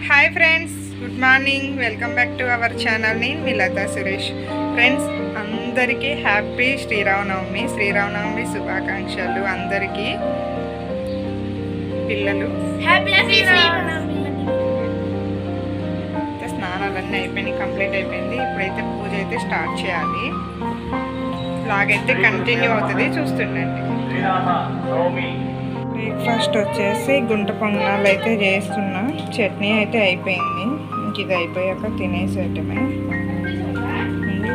Hi friends, good morning. Welcome back to our channel. నేను మీ Lata Suresh. Friends, అందరికీ happy Sri Rama Navami శుభాకాంక్షలు. అందరికీ పిల్లలు స్నానాలన్నీ అయిపోయినాయి, కంప్లీట్ అయిపోయింది. ఇప్పుడైతే పూజ అయితే స్టార్ట్ చేయాలి. బ్లాగ్ అయితే కంటిన్యూ అవుతుంది, చూస్తుండండి. బ్రేక్ఫాస్ట్ వచ్చేసి గుంట పొంగనాలు అయితే చేస్తున్నా. చట్నీ అయితే అయిపోయింది, ఇంక ఇది అయిపోయాక తినేసేయటమే.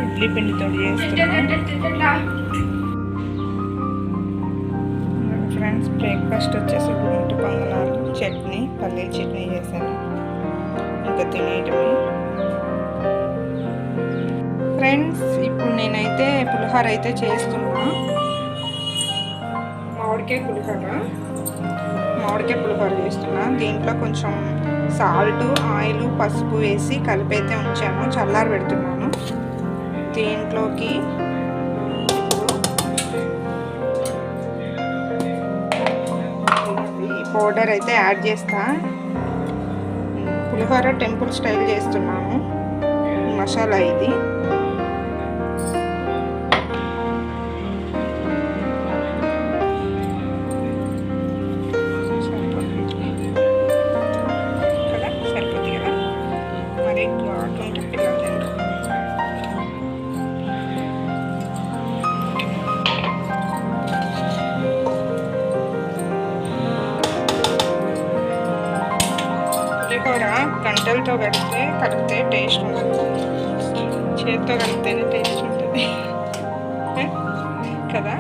ఇడ్లీ పిండితో చేస్తున్నా. ఫ్రెండ్స్, బ్రేక్ఫాస్ట్ వచ్చేసి గుంట పొంగనాలు, చట్నీ, పల్లీ చట్నీ చేశాను. ఇంకా తినేయటమే. ఫ్రెండ్స్, ఇప్పుడు నేనైతే పులిహోర అయితే చేస్తున్నా. మామిడికాయ పులిహోర చేస్తున్నా. దీంట్లో కొంచెం సాల్ట్, ఆయిల్, పసుపు వేసి కలిపైతే ఉంచాను, చల్లారి పెడుతున్నాను. దీంట్లోకి ఈ పౌడర్ అయితే యాడ్ చేస్తా. పులిహోర టెంపుల్ స్టైల్ చేస్తున్నాను. మసాలా ఇది. పులిహోర గంటలతో కలిపితే టేస్ట్ ఉండదు, చేతితో కలిపితేనే టేస్ట్ ఉంటుంది కదా.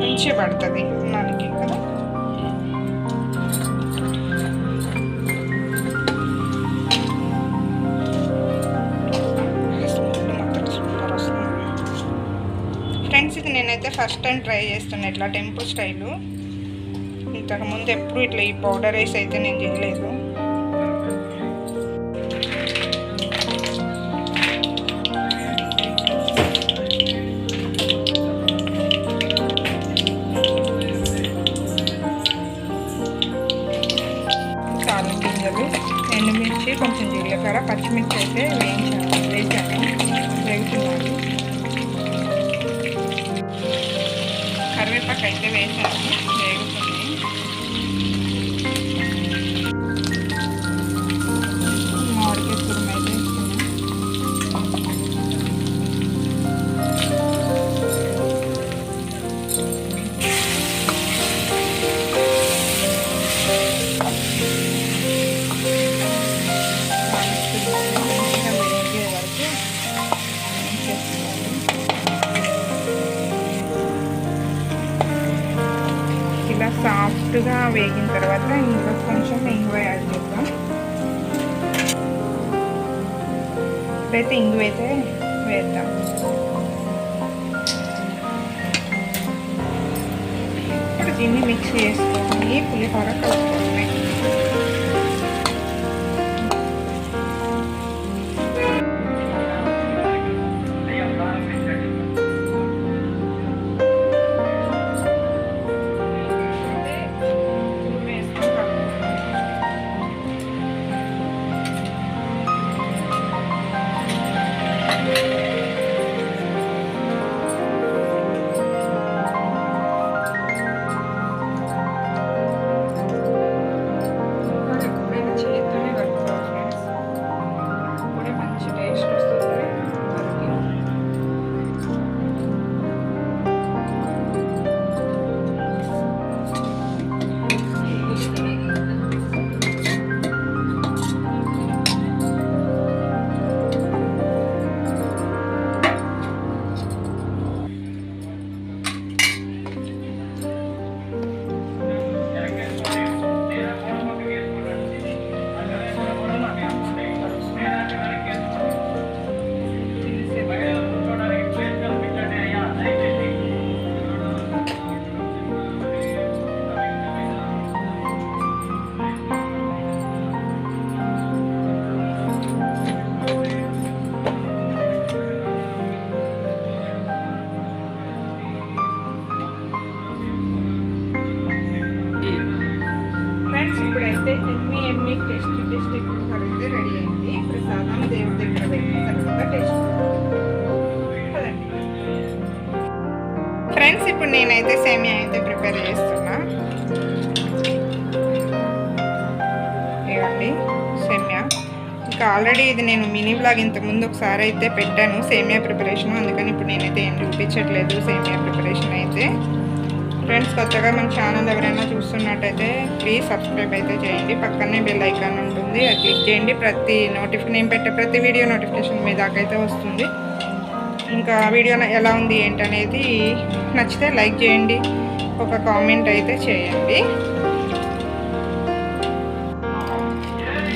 మంచిగా పడుతుంది అన్నానికి కదా. ఫ్రెండ్స్, ఇది నేనైతే ఫస్ట్ టైం ట్రై చేస్తున్నా ఇట్లా టెంపుల్ స్టైలు. ఇంతకుముందు ఎప్పుడు ఇట్లా ఈ పౌడర్ వేసి అయితే నేను చేయలేదు. తాలింపు గింజలు, ఎండుమిర్చి, కొంచెం జీలకర్ర, పచ్చిమిర్చి అయితే వేసాను. వేగుతున్నాను. కరివేపాకు అయితే వేసాను, వేగుతుంది. మామిడికాయ తురుము అయితే ఇలా సాఫ్ట్గా వేగిన తర్వాత ఇంకా కొంచెం ఇంగువ యాడ్ చేద్దాం. ఇప్పుడైతే ఇంగువ అయితే వేద్దాం. ఇప్పుడు దీన్ని మిక్స్ చేసుకొని పులిహోర కలుపుకోవాలి. అయితే ఎమ్మి ఎమ్మి టేస్టీ కూర అయితే రెడీ అయింది. ప్రసాదం దేవుడి దగ్గర పెట్టిన తర్వాత టేస్ట్. ఫ్రెండ్స్, ఇప్పుడు నేనైతే సేమియా అయితే ప్రిపేర్ చేస్తున్నా. ఇవ్వండి సేమియా. ఇంకా ఆల్రెడీ ఇది నేను మినీ బ్లాగ్ ఇంతకుముందు ఒకసారి అయితే పెట్టాను సేమియా ప్రిపరేషన్. అందుకని ఇప్పుడు నేనైతే ఏం చూపించట్లేదు సేమియా ప్రిపరేషన్ అయితే. ఫ్రెండ్స్, కొత్తగా మన ఛానల్ ఎవరైనా చూస్తున్నట్టయితే ప్లీజ్ సబ్స్క్రైబ్ అయితే చేయండి. పక్కనే బెల్ ఐకాన్ ఉంటుంది, అది క్లిక్ చేయండి. నేను పెట్టే ప్రతి వీడియో నోటిఫికేషన్ మీ దాకా అయితే వస్తుంది. ఇంకా వీడియో ఎలా ఉంది ఏంటనేది నచ్చితే లైక్ చేయండి, ఒక కామెంట్ అయితే చేయండి.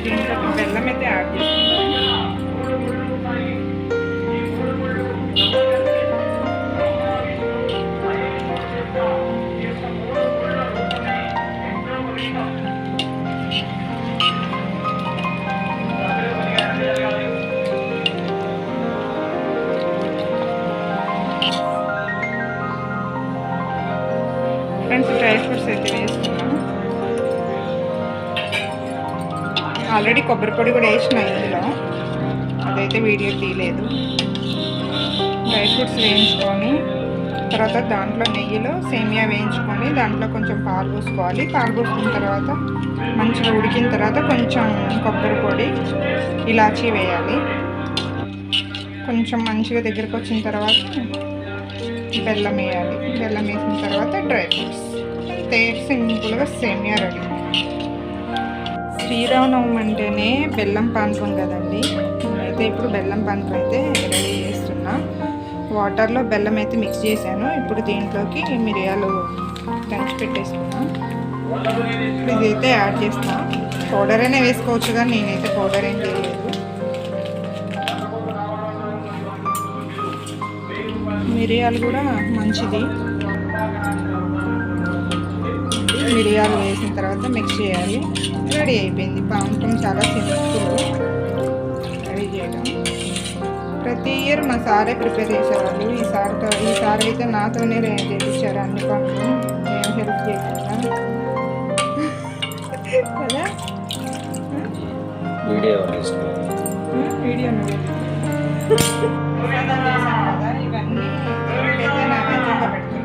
దీంట్లో బెల్లం అయితే యాడ్ చేసుకుంటాం. ఫ్రెండ్స్, డ్రై ఫ్రూట్స్ అయితే వేసుకున్నాం. ఆల్రెడీ కొబ్బరి పొడి కూడా వేసిన ఇందులో, అదైతే వీడియో తీయలేదు. డ్రై ఫ్రూట్స్ వేయించుకొని తర్వాత దాంట్లో నెయ్యిలో సేమియా వేయించుకొని దాంట్లో కొంచెం పాలు పోసుకోవాలి. పాలు పోసుకున్న తర్వాత మంచిగా ఉడికిన తర్వాత కొంచెం కొబ్బరి పొడి, ఇలాచీ వేయాలి. కొంచెం మంచిగా దగ్గరకు వచ్చిన తర్వాత బెల్లం వేయాలి. బెల్లం వేసిన తర్వాత డ్రై ఫ్రూట్స్. అంతే, సింపుల్గా సేమియా రెడీ. శ్రీరామనవమి అంటేనే బెల్లం పానకం కదండి. నేనైతే ఇప్పుడు బెల్లం పానకం అయితే రెడీ చేస్తున్నా. వాటర్లో బెల్లం అయితే మిక్స్ చేశాను. ఇప్పుడు దీంట్లోకి మిరియాలు దంచి పెట్టేసుకున్నా. ఇదైతే యాడ్ చేస్తున్నా. పౌడర్ అయినా వేసుకోవచ్చు కానీ నేనైతే పౌడర్ ఏం చేయలేదు. మిరియాలు కూడా మంచిది. మిరియాలు వేసిన తర్వాత మిక్స్ చేయాలి. రెడీ అయిపోయింది పానకం. చాలా సింపుల్ రెడీ చేయడం. ప్రతి ఇయర్ మా సారే ప్రిపేర్ చేసేవాళ్ళు. ఈసారి అయితే నాతోనే చేయించారు అన్ని పనులు, నేను హెల్ప్ చేయకుండా కదా. వీడియో కదా, ఇవన్నీ దేవుడికైతే నైవేద్యంగా పెడుతున్నాను.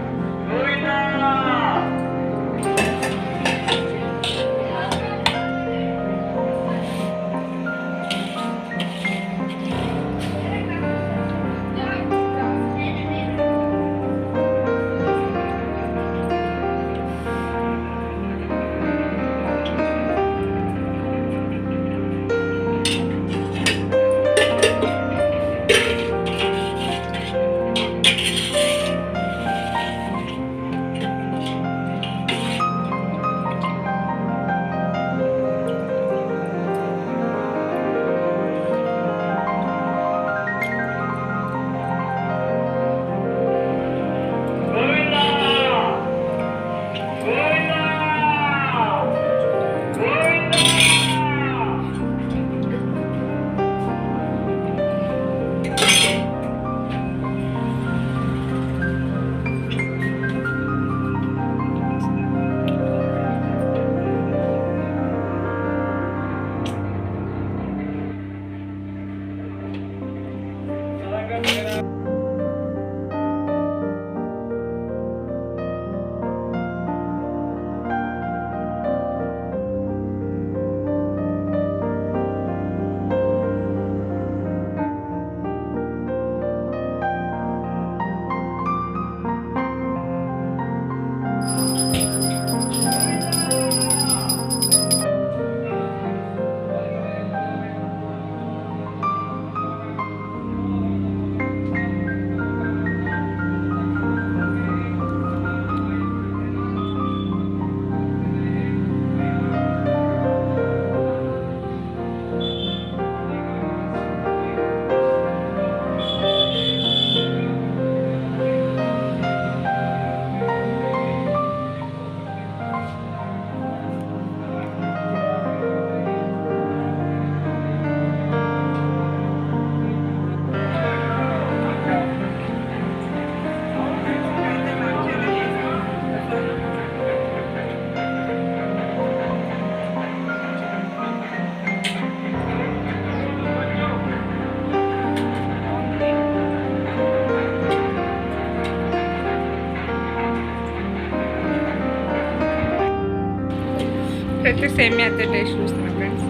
ఇప్పుడైతే సేమియా అయితే టేస్ట్ చూస్తున్నాం ఫ్రెండ్స్.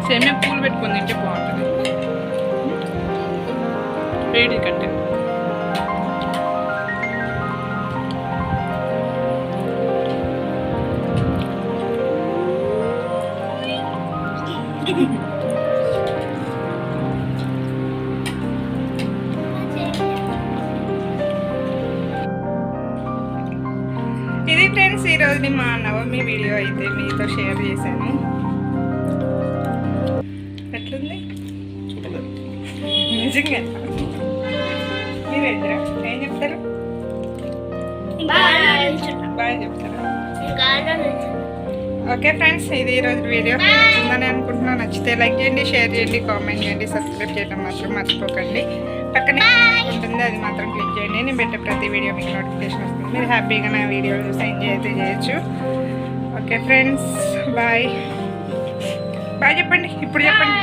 సేమియా పూలు పెట్టుకొని తింటే బాగుంటుంది వేడి కంటే. ఇది ఫ్రెండ్స్ ఈరోజు మా నవమి వీడియో అయితే మీతో షేర్ చేశాను. ఎట్లుంది నిజంగా? మీరేంద్రా ఏం చెప్తారు? బాగా చెప్తారా? ఓకే ఫ్రెండ్స్, ఇది ఈరోజు వీడియో నచ్చిందని అనుకుంటున్నాను. నచ్చితే లైక్ చేయండి, షేర్ చేయండి, కామెంట్ చేయండి, సబ్స్క్రైబ్ చేయడం మాత్రం మర్చిపోకండి. పక్కనే ఉంటుంది, అది మాత్రం క్లిక్ చేయండి. నేను పెట్టే ప్రతి వీడియో మీకు నోటిఫికేషన్ వస్తుంది. మీరు హ్యాపీగా నా వీడియో చూసి ఎంజాయ్ అయితే చేయొచ్చు. ఓకే ఫ్రెండ్స్, బాయ్ బాయ్ చెప్పండి, ఇప్పుడు చెప్పండి.